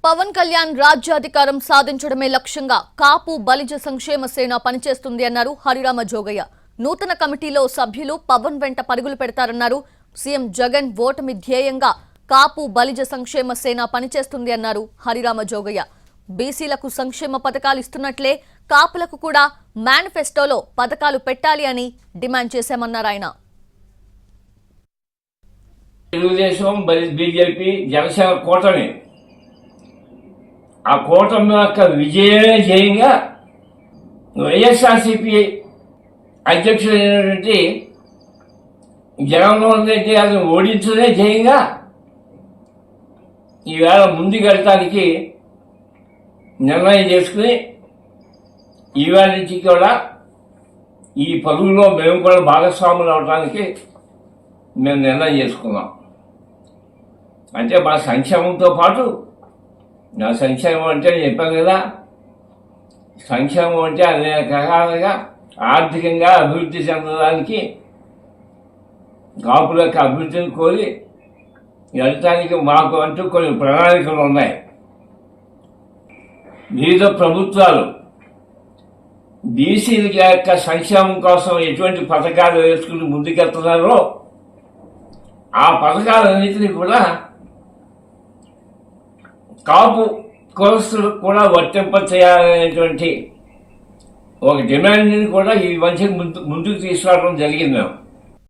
పవన్ కళ్యాణ్ రాజ్యాధికారం సాధించడమే లక్ష్యంగా కాపు బలిజ సంక్షేమ సేన పనిచేస్తుంది అన్నారు హరిరామ జోగయ్య. నూతన కమిటీలో సభ్యులు పవన్ వెంట పరుగులు పెడతారన్నారు. సీఎం జగన్ ఓటమి ధ్యేయంగా కాపు బలిజ సంక్షేమ సేన పనిచేస్తుంది అన్నారు హరిరామ జోగయ్య. బీసీలకు సంక్షేమ పథకాలు ఇస్తున్నట్లే కాపులకు కూడా మేనిఫెస్టోలో పథకాలు పెట్టాలి అని డిమాండ్ చేశామన్నారు ఆయన. తెలుగుదేశం బీజేపీ జనసేన కూటమి ఆ కూటమి యొక్క విజయంగా వైఎస్ఆర్సీపీ అధ్యక్షుడైనటువంటి జగన్మోహన్ రెడ్డి గారిని ఓడించడే ధ్యేయంగా ఈవేళ ముందుకెళ్ళటానికి నిర్ణయం చేసుకుని ఈవేళ నుంచి కూడా ఈ పరుగులో మేము కూడా భాగస్వాములు అవడానికి మేము నిర్ణయం చేసుకున్నాం. అంటే మా సంక్షేమంతో పాటు నా సంక్షేమం అంటే చెప్పాను కదా, సంక్షేమం అంటే అనేక రకాలుగా ఆర్థికంగా అభివృద్ధి చెందడానికి కాపుల యొక్క అభివృద్ధిని కోరి వెళ్ళటానికి మాకు అంటూ కొన్ని ప్రణాళికలు ఉన్నాయి. వివిధ ప్రభుత్వాలు బీసీల యొక్క సంక్షేమం కోసం ఎటువంటి పథకాలు వేసుకుని ముందుకెళ్తున్నారో ఆ పథకాలన్నింటినీ కూడా కాపు కులస్తులు కూడా వర్తింప చేయాలనేటువంటి ఒక డిమాండ్ని కూడా ఈ మధ్య ముందుకు తీసుకురావడం జరిగింది. మేము